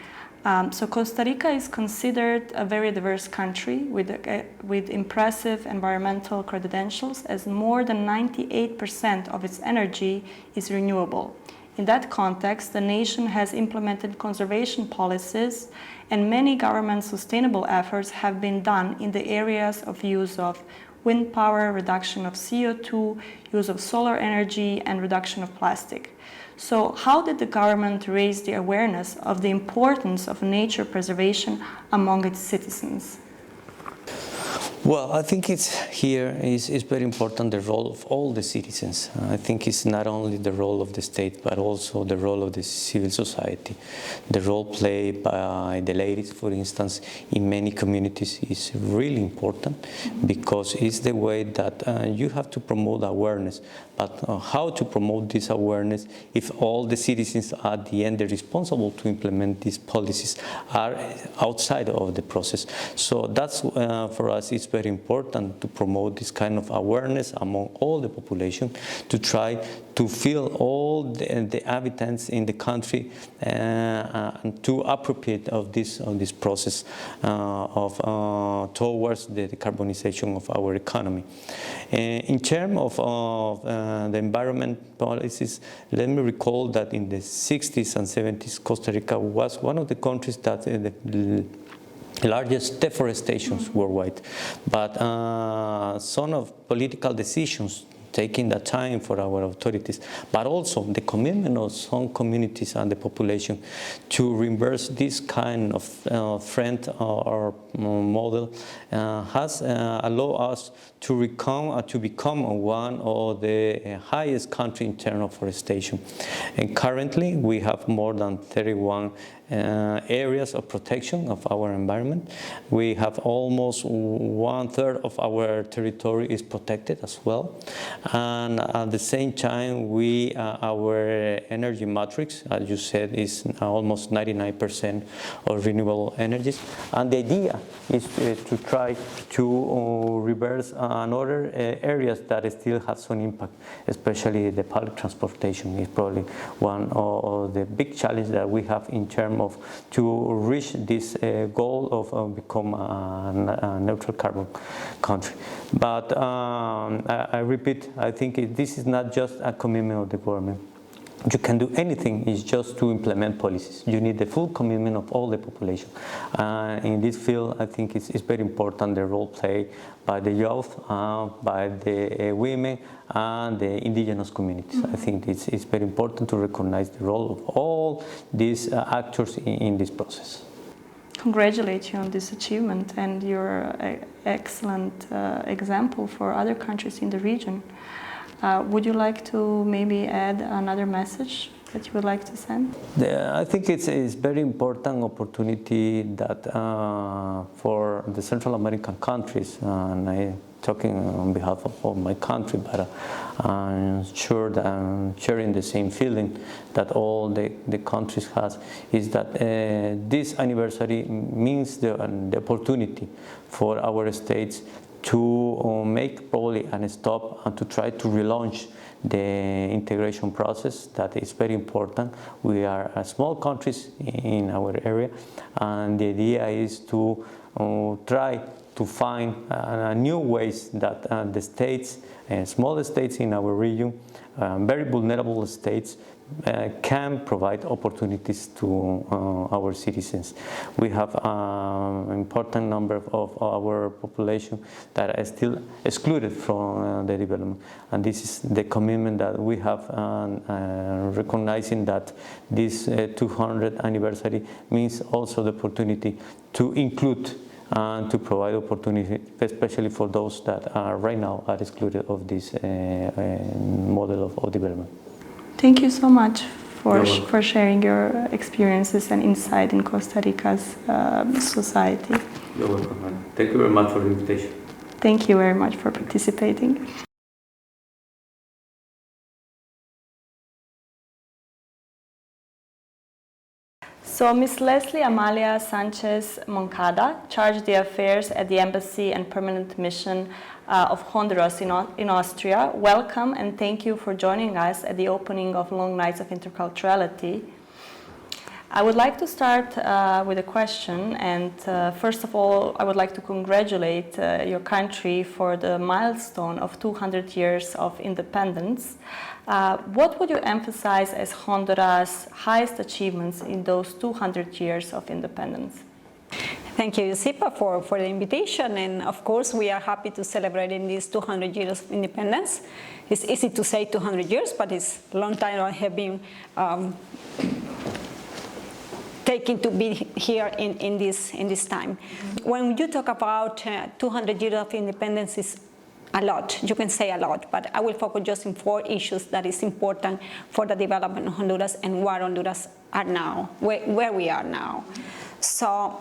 So Costa Rica is considered a very diverse country with impressive environmental credentials, as more than 98% of its energy is renewable. In that context, the nation has implemented conservation policies, and many government sustainable efforts have been done in the areas of use of wind power, reduction of CO2, use of solar energy, and reduction of plastic. So how did the government raise the awareness of the importance of nature preservation among its citizens? Well, I think it's very important the role of all the citizens. I think it's not only the role of the state, but also the role of the civil society. The role played by the ladies, for instance, in many communities is really important because it's the way that you have to promote awareness. But how to promote this awareness if all the citizens at the end are responsible to implement these policies are outside of the process? So that's for us it's very important to promote this kind of awareness among all the population, to try to feel all the inhabitants in the country and to appropriate of this process towards the decarbonization of our economy. In terms of the environment policies, let me recall that in the 60s and 70s, Costa Rica was one of the countries that the largest deforestations worldwide. But some of political decisions taking the time for our authorities, but also the commitment of some communities and the population to reverse this kind of trend or model has allowed us to become one of the highest country in terms of forestation. And currently we have more than 31 areas of protection of our environment. We have almost 1/3 of our territory is protected as well. And at the same time, our energy matrix, as you said, is almost 99% of renewable energies. And the idea is to try to reverse another areas that still have some impact, especially the public transportation is probably one of the big challenges that we have in terms of to reach this goal of become a neutral carbon country. But I repeat, I think this is not just a commitment of the government. You can do anything, it's just to implement policies. You need the full commitment of all the population. In this field, I think it's very important the role played by the youth, by the women, and the indigenous communities. I think it's very important to recognize the role of all these actors in this process. Congratulate you on this achievement and your excellent example for other countries in the region. Would you like to maybe add another message that you would like to send? I think it's very important opportunity that for the Central American countries, and I'm talking on behalf of all my country, but I'm sure that I'm sharing the same feeling that all the countries has, is that this anniversary means the opportunity for our states to make probably a stop and to try to relaunch the integration process that is very important. We are small countries in our area, and the idea is to try to find new ways that the states, smaller states in our region, very vulnerable states, can provide opportunities to our citizens. We have an important number of our population that are still excluded from the development, and this is the commitment that we have, recognizing that this 200th anniversary means also the opportunity to include and to provide opportunity, especially for those that are right now are excluded of this model of development. Thank you so much for sharing your experiences and insight in Costa Rica's society. You're welcome. Thank you very much for the invitation. Thank you very much for participating. So Ms. Leslie Amalia Sanchez-Moncada charged the affairs at the Embassy and Permanent Mission of Honduras in Austria. Welcome and thank you for joining us at the opening of Long Nights of Interculturality. I would like to start with a question, and first of all, I would like to congratulate your country for the milestone of 200 years of independence. What would you emphasize as Honduras' highest achievements in those 200 years of independence? Thank you, Josipa, for the invitation. And of course, we are happy to celebrate in these 200 years of independence. It's easy to say 200 years, but it's a long time I have been taking to be here in this time. When you talk about 200 years of independence, is a lot. You can say a lot, but I will focus just in 4 issues that is important for the development of Honduras and where Honduras are now, where we are now. So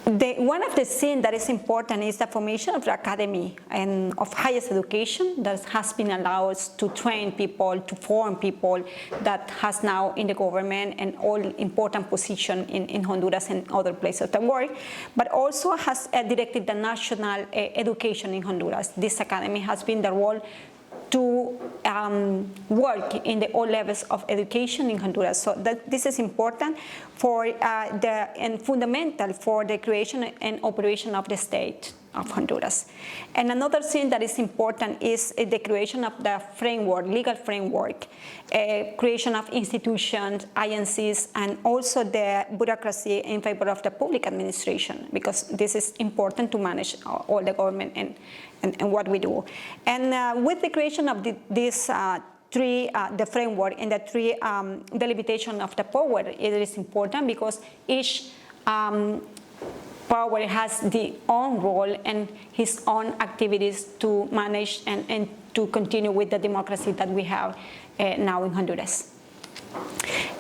one of the things that is important is the formation of the academy and of highest education that has been allowed us to train people, to form people that has now in the government and all important position in Honduras and other places of the world, but also has directed the national education in Honduras. This academy has been the role to work in all levels of education in Honduras. So this is important for and fundamental for the creation and operation of the state. of Honduras. And another thing that is important is the creation of the framework, legal framework, creation of institutions, agencies, and also the bureaucracy in favor of the public administration, because this is important to manage all the government and what we do. And with the creation of this the framework and the three delimitation of the power, it is important because each power has the own role and his own activities to manage and to continue with the democracy that we have now in Honduras.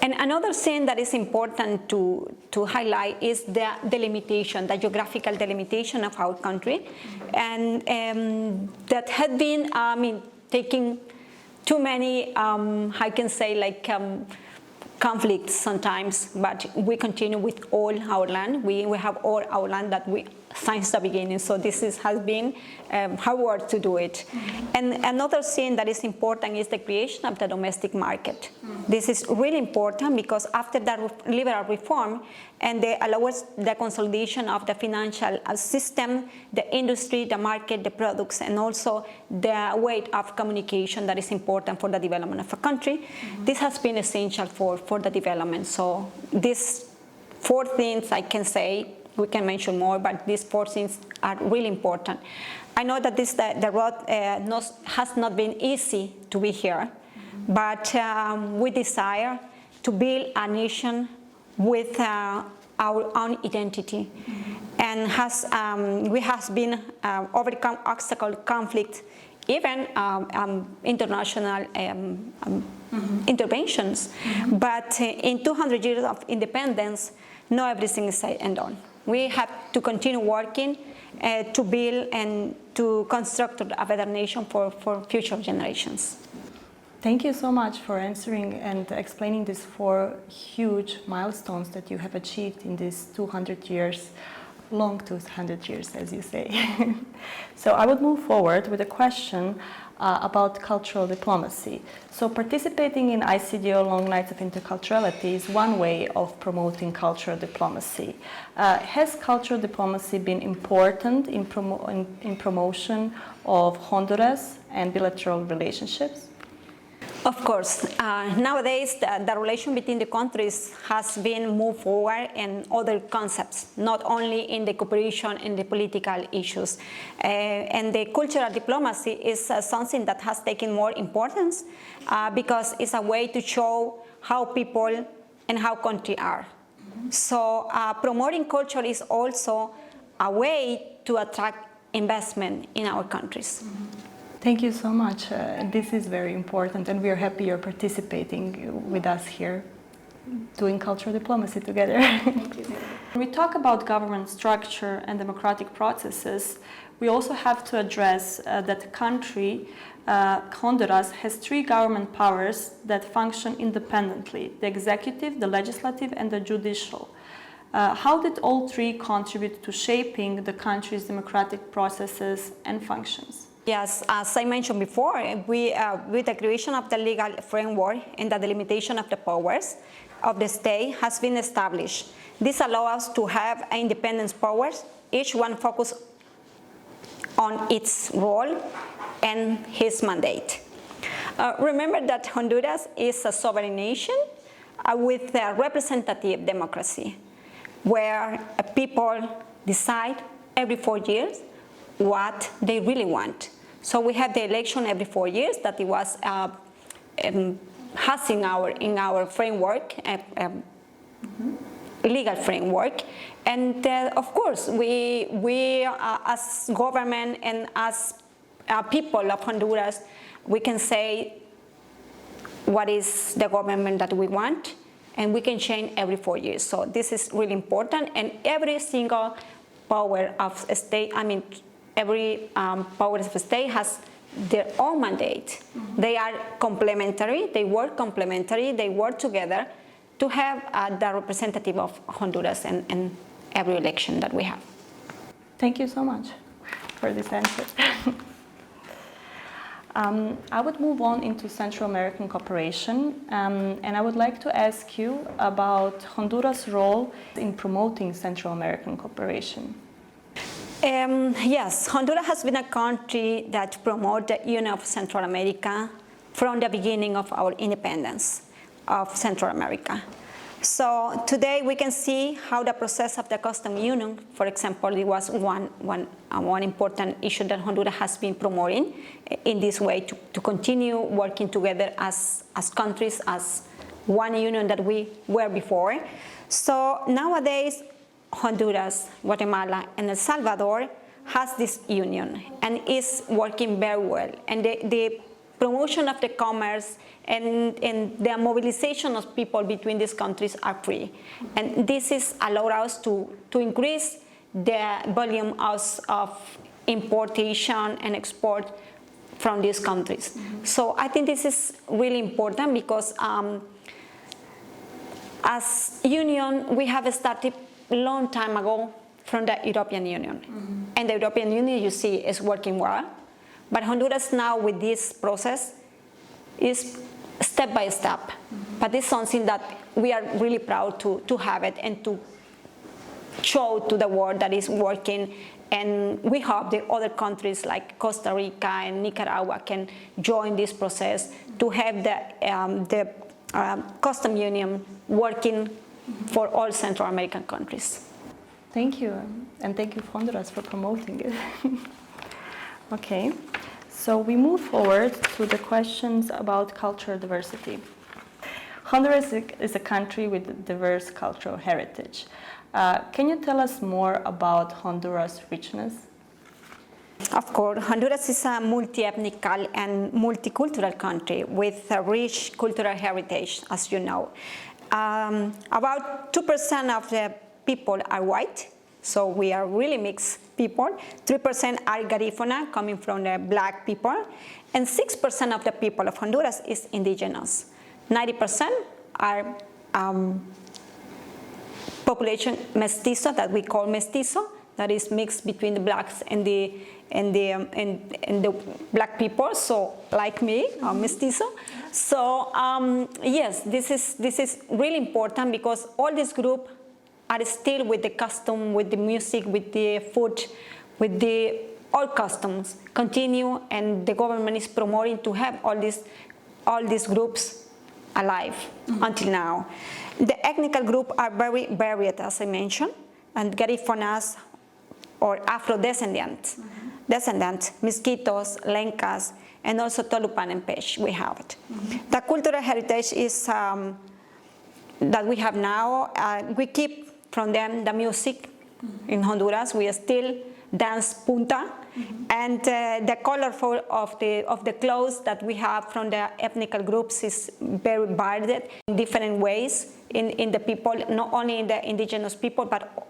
And another thing that is important to highlight is the delimitation, the geographical delimitation of our country, and that had been, taking too many, I can say, like conflicts sometimes, but we continue with all our land. We have all our land that we since the beginning, so this has been hard work to do it. And another thing that is important is the creation of the domestic market. This is really important because after the liberal reform, and they allow us the consolidation of the financial system, the industry, the market, the products, and also the way of communication that is important for the development of a country. This has been essential for the development. So these four things I can say, we can mention more, but these four things are really important. I know that the road has not been easy to be here, but we desire to build a nation with our own identity, and we have been overcome obstacle, conflict, even international interventions. But in 200 years of independence, not everything is said and done. We have to continue working to build and to construct a better nation for future generations. Thank you so much for answering and explaining these four huge milestones that you have achieved in these 200 years, long 200 years, as you say. So I would move forward with a question about cultural diplomacy. So participating in ICDO Long Nights of Interculturality is one way of promoting cultural diplomacy. Has cultural diplomacy been important in promotion of Honduras and bilateral relationships? Of course. Nowadays, the relation between the countries has been moved forward in other concepts, not only in the cooperation and the political issues. And the cultural diplomacy is something that has taken more importance because it's a way to show how people and how countries are. So promoting culture is also a way to attract investment in our countries. Thank you so much. This is very important, and we are happy you're participating with us here, doing cultural diplomacy together. Thank you. When we talk about government structure and democratic processes, we also have to address that the country, Honduras, has three government powers that function independently: the executive, the legislative, and the judicial. How did all three contribute to shaping the country's democratic processes and functions? Yes, as I mentioned before, with the creation of the legal framework and the delimitation of the powers of the state has been established. This allows us to have independent powers, each one focused on its role and his mandate. Remember that Honduras is a sovereign nation with a representative democracy, where people decide every 4 years what they really want. So we have the election every 4 years that it was has in our framework, legal framework, and of course we as government and as people of Honduras, we can say what is the government that we want, and we can change every 4 years. So this is really important, and every single power of a state, every power of the state has their own mandate. They are complementary, they work together to have the representative of Honduras in every election that we have. Thank you so much for this answer. I would move on into Central American cooperation, and I would like to ask you about Honduras' role in promoting Central American cooperation. Yes, Honduras has been a country that promoted the union of Central America from the beginning of our independence of Central America. So today we can see how the process of the custom union, for example, it was one important issue that Honduras has been promoting in this way to continue working together as countries, as one union that we were before. So nowadays, Honduras, Guatemala, and El Salvador has this union and is working very well. And the promotion of the commerce and the mobilization of people between these countries are free. And this is allowed us to increase the volume of importation and export from these countries. So I think this is really important because as union, we have started a long time ago from the European Union. And the European Union, you see, is working well. But Honduras now with this process is step by step. But it's something that we are really proud to have it and to show to the world that is working. And we hope that other countries like Costa Rica and Nicaragua can join this process to have the custom union working for all Central American countries. Thank you, and thank you, Honduras, for promoting it. Okay, so we move forward to the questions about cultural diversity. Honduras is a country with diverse cultural heritage. Can you tell us more about Honduras' richness? Of course, Honduras is a multi-ethnic and multicultural country with a rich cultural heritage, as you know. About 2% of the people are white, so we are really mixed people. 3% are Garifuna, coming from the black people, and 6% of the people of Honduras is indigenous. 90% are population mestizo, that we call mestizo, that is mixed between the blacks and the black people, so like me, mestizo. So yes, this is really important because all this group are still with the custom, with the music, with the food, with the all customs continue, and the government is promoting to have all these groups alive until now. The ethnic group are very varied, as I mentioned, and Garifunas or Afro-descendants, Misquitos, Lencas, and also Tolupan and Pech, we have it. The cultural heritage is that we have now, we keep from them the music in Honduras. We still dance punta, and the colorful of the clothes that we have from the ethnic groups is very varied in different ways in the people, not only in the indigenous people, but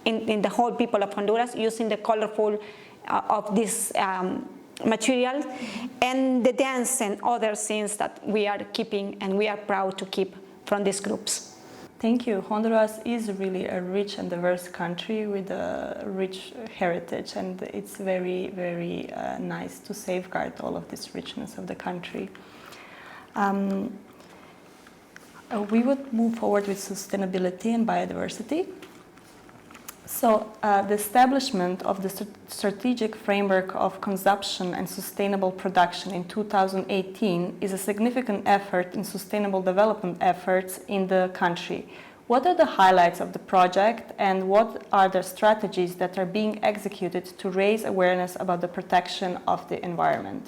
in the whole people of Honduras, using the colorful of this material, and the dance and other things that we are keeping and we are proud to keep from these groups. Thank you. Honduras is really a rich and diverse country with a rich heritage, and it's very, very nice to safeguard all of this richness of the country. We would move forward with sustainability and biodiversity. So the establishment of the strategic framework of consumption and sustainable production in 2018 is a significant effort in sustainable development efforts in the country. What are the highlights of the project, and what are the strategies that are being executed to raise awareness about the protection of the environment?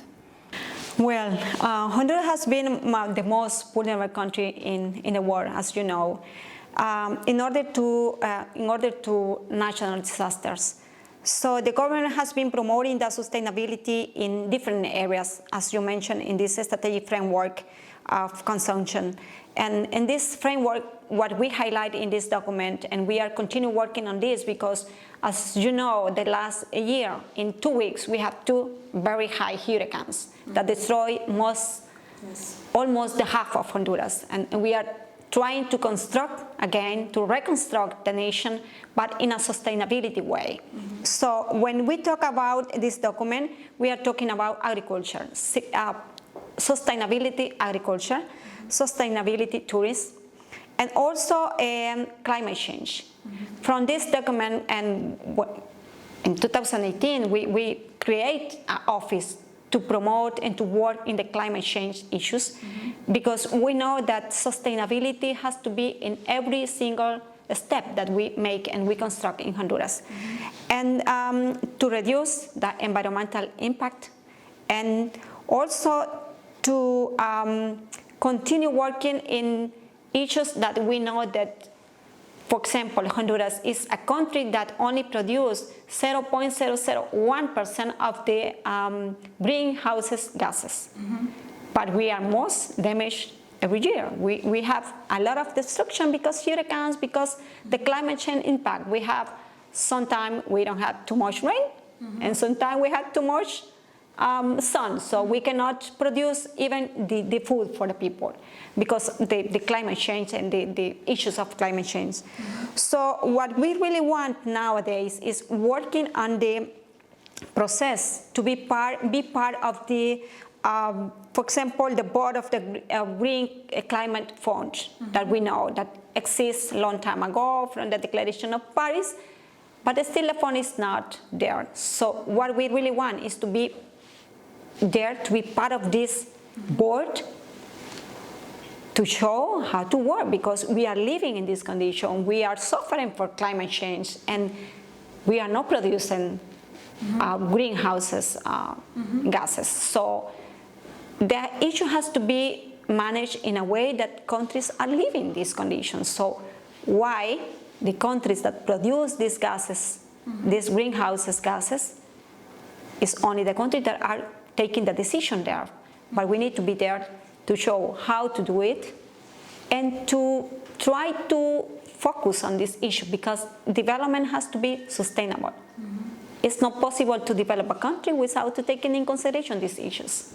Well, Honduras has been the most vulnerable country in the world, as you know. In order to natural disasters. So the government has been promoting the sustainability in different areas, as you mentioned, in this strategic framework of consumption. And in this framework, what we highlight in this document, and we are continue working on this because, as you know, the last year, in 2 weeks, we have 2 very high hurricanes that destroy almost the half of Honduras. And we are trying to to reconstruct the nation, but in a sustainability way. So when we talk about this document, we are talking about agriculture, sustainability agriculture, sustainability tourism, and also climate change. From this document, and in 2018, we create an office to promote and to work in the climate change issues, because we know that sustainability has to be in every single step that we make and we construct in Honduras. And to reduce the environmental impact, and also to continue working in issues that we know that, for example, Honduras is a country that only produces 0.001% of the greenhouse gases. But we are most damaged every year. We have a lot of destruction because hurricanes, because the climate change impact. We have, sometimes we don't have too much rain, and sometimes we have too much sun, so we cannot produce even the food for the people because the climate change and the issues of climate change. So what we really want nowadays is working on the process to be part of the, for example, the board of the Green Climate Fund that we know that exists a long time ago from the Declaration of Paris, but still the fund is not there. So what we really want is to be there, to be part of this board, to show how to work, because we are living in this condition. We are suffering for climate change, and we are not producing greenhouses gases. So the issue has to be managed in a way that countries are living these conditions. So why the countries that produce these gases, these greenhouse gases, is only the countries that are taking the decision there. But we need to be there to show how to do it and to try to focus on this issue, because development has to be sustainable. It's not possible to develop a country without taking in consideration these issues.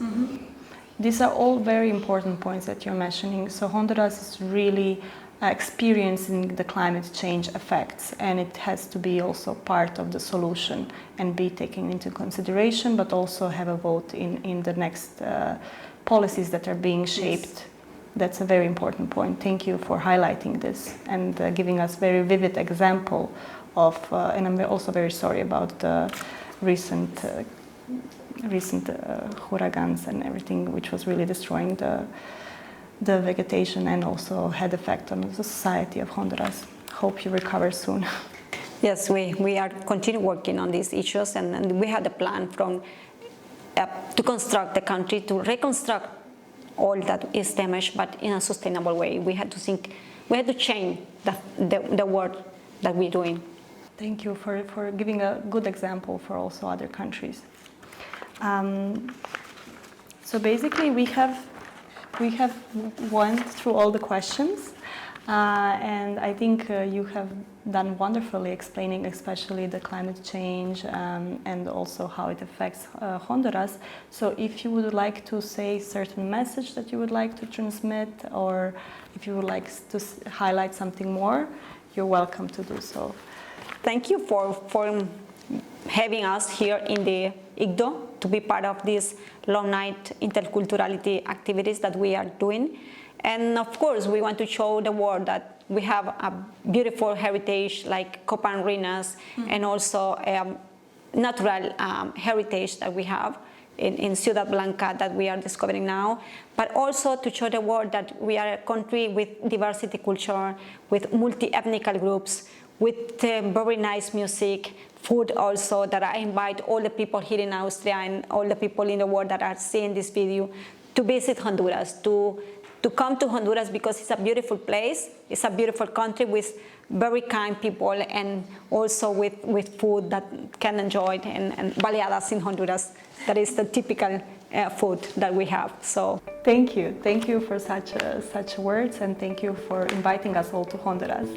These are all very important points that you're mentioning. So Honduras is really experiencing the climate change effects, and it has to be also part of the solution and be taken into consideration, but also have a vote in the next policies that are being shaped. Yes. That's a very important point. Thank you for highlighting this and giving us very vivid example of, and I'm also very sorry about the recent hurricanes and everything, which was really destroying the vegetation and also had effect on the society of Honduras. Hope you recover soon. Yes, we are continue working on these issues, and we had a plan from to construct the country, to reconstruct all that is damaged, but in a sustainable way. We had to think, we had to change the work that we're doing. Thank you for giving a good example for also other countries. So basically we have went through all the questions, and I think you have done wonderfully explaining especially the climate change and also how it affects Honduras. So if you would like to say certain message that you would like to transmit, or if you would like to highlight something more, you're welcome to do so. Thank you for having us here in the ICDO to be part of these Long Night Interculturality activities that we are doing. And of course, we want to show the world that we have a beautiful heritage like copa and ruinas, and also natural heritage that we have in Ciudad Blanca that we are discovering now, but also to show the world that we are a country with diversity culture, with multi-ethnic groups, with very nice music, food also, that I invite all the people here in Austria and all the people in the world that are seeing this video to visit Honduras, to come to Honduras, because it's a beautiful place, it's a beautiful country with very kind people, and also with food that can enjoy, and baleadas in Honduras, that is the typical food that we have. So thank you for such words, and thank you for inviting us all to Honduras.